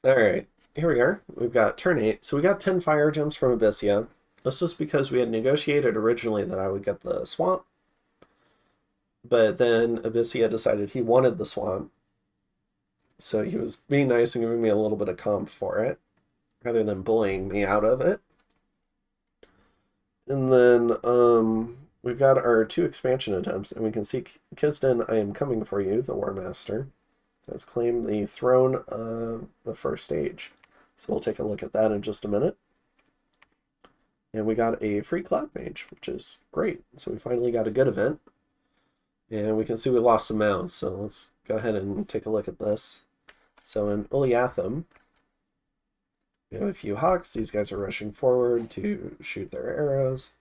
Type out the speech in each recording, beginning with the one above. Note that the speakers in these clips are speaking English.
Alright, here we are. We've got turn 8. So we got 10 fire gems from Abyssia. This was because we had negotiated originally that I would get the swamp, but then Abyssia decided he wanted the swamp. So he was being nice and giving me a little bit of comp for it, rather than bullying me out of it. And then we've got our 2 expansion attempts, and we can see Kisden, I am coming for you, the War Master, has claimed the throne of the first stage. So we'll take a look at that in just a minute. And we got a free Cloud Mage, which is great. So we finally got a good event. And we can see we lost some mounts, so let's go ahead and take a look at this. So in Uliathum, we have a few hawks. These guys are rushing forward to shoot their arrows.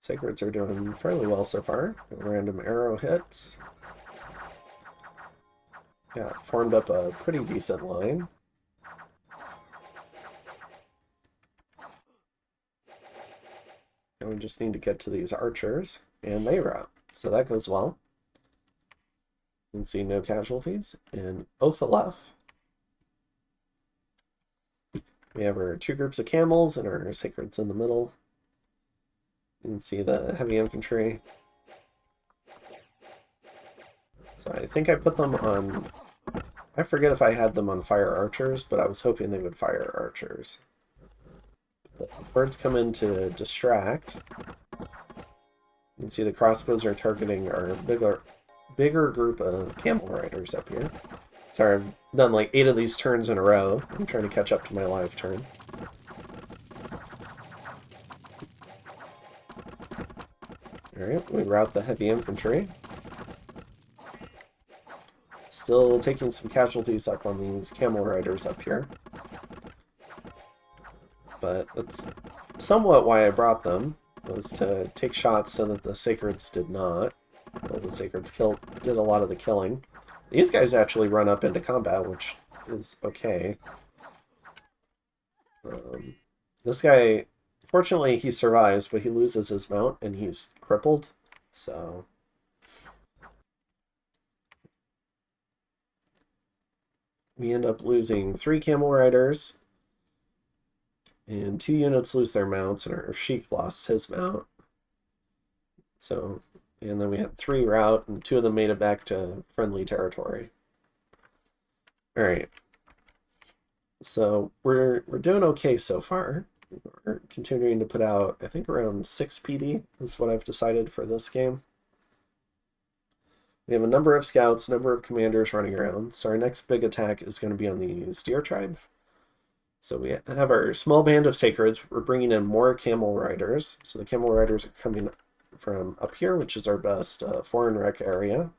Sacreds are doing fairly well so far. Random arrow hits. Yeah, formed up a pretty decent line. And we just need to get to these archers, and they rout. So that goes well. You can see no casualties. In Ophalef, we have our 2 groups of camels and our sacreds in the middle. You can see the heavy infantry. So I think I put them on... I forget if I had them on fire archers, but I was hoping they would fire archers. The birds come in to distract. You can see the crossbows are targeting our bigger group of camel riders up here. Sorry, I've done like 8 of these turns in a row. I'm trying to catch up to my live turn. Alright, we rout the heavy infantry. Still taking some casualties up on these camel riders up here. But that's somewhat why I brought them, was to take shots so that the Sacreds did not. Well, the Sacreds did a lot of the killing. These guys actually run up into combat, which is okay. This guy, fortunately, he survives, but he loses his mount, and he's crippled, so... We end up losing 3 camel riders, and 2 units lose their mounts, and our Sheik lost his mount. So, and then we had 3 rout, and 2 of them made it back to friendly territory. Alright. So we're doing okay so far. We're continuing to put out, I think, around 6 PD is what I've decided for this game. We have a number of scouts, number of commanders running around. So our next big attack is going to be on the Steer tribe. So we have our small band of Sacreds. We're bringing in more camel riders. So the camel riders are coming from up here, which is our best foreign wreck area.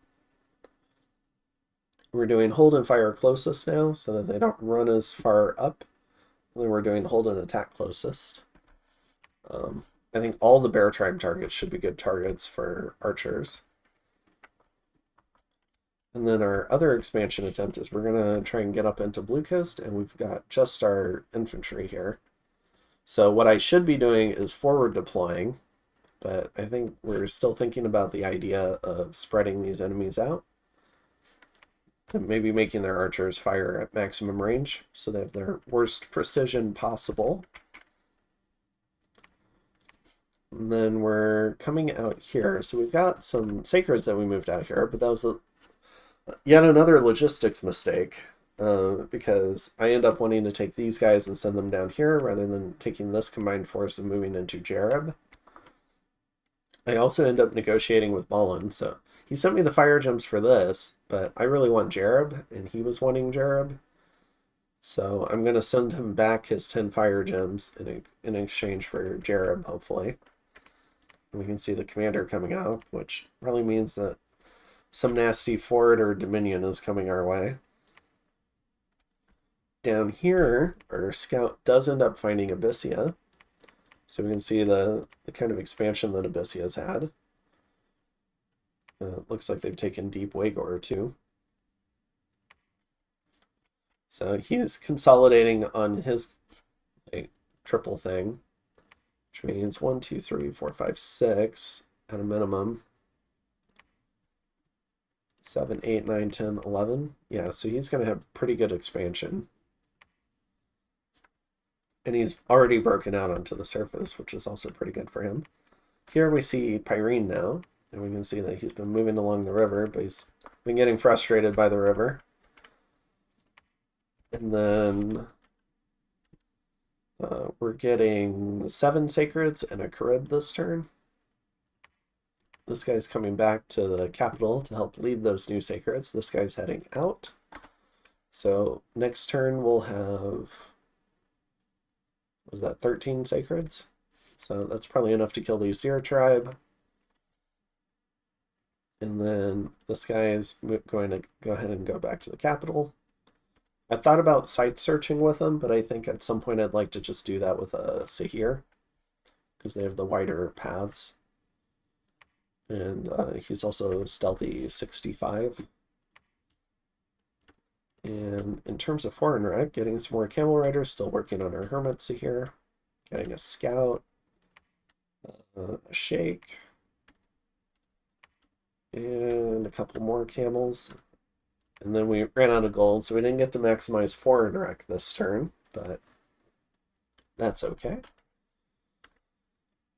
We're doing hold and fire closest now, so that they don't run as far up. And then we're doing hold and attack closest. I think all the bear tribe targets should be good targets for archers. And then our other expansion attempt is we're going to try and get up into Blue Coast, and we've got just our infantry here. So what I should be doing is forward deploying, but I think we're still thinking about the idea of spreading these enemies out. And maybe making their archers fire at maximum range, so they have their worst precision possible. And then we're coming out here. So we've got some Sacreds that we moved out here, but that was yet another logistics mistake, because I end up wanting to take these guys and send them down here rather than taking this combined force and moving into Jareb. I also end up negotiating with Balin, so he sent me the fire gems for this, but I really want Jareb, and he was wanting Jareb. So I'm going to send him back his 10 fire gems in exchange for Jareb, hopefully. And we can see the commander coming out, which probably means that some nasty Ford or Dominion is coming our way. Down here, our scout does end up finding Abyssia. So we can see the kind of expansion that Abyssia's had. Looks like they've taken Deep Wagor too. So he is consolidating on his triple thing, which means 1, 2, 3, 4, 5, 6. at a minimum. 7, 8, 9, 10, 11. Yeah, so he's going to have pretty good expansion. And he's already broken out onto the surface, which is also pretty good for him. Here we see Pyrene now, and we can see that he's been moving along the river, but he's been getting frustrated by the river. And then we're getting 7 Sacreds and a Carib this turn. This guy's coming back to the capital to help lead those new Sacreds. This guy's heading out. So next turn we'll have, was that 13 Sacreds? So that's probably enough to kill the Usir tribe. And then this guy is going to go ahead and go back to the capital. I thought about site searching with him, but I think at some point I'd like to just do that with a Sahir, because they have the wider paths. And he's also stealthy 65. And in terms of foreign rec, getting some more camel riders, still working on our hermits here. Getting a scout, a shake, and a couple more camels. And then we ran out of gold, so we didn't get to maximize foreign rec this turn, but that's okay.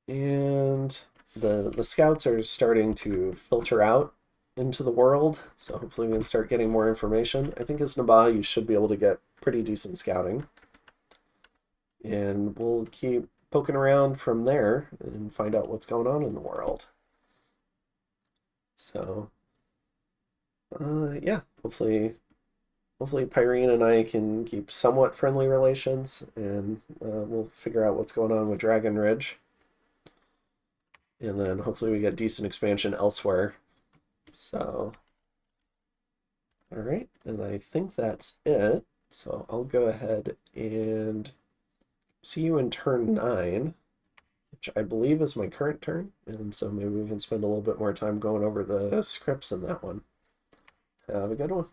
And the scouts are starting to filter out into the world, so hopefully we can start getting more information. I think as Nabah, you should be able to get pretty decent scouting. And we'll keep poking around from there and find out what's going on in the world. So, yeah, hopefully Pyrene and I can keep somewhat friendly relations, and we'll figure out what's going on with Dragon Ridge. And then hopefully we get decent expansion elsewhere. So, all right, and I think that's it. So I'll go ahead and see you in turn 9, which I believe is my current turn. And so maybe we can spend a little bit more time going over the scripts in that one. Have a good one.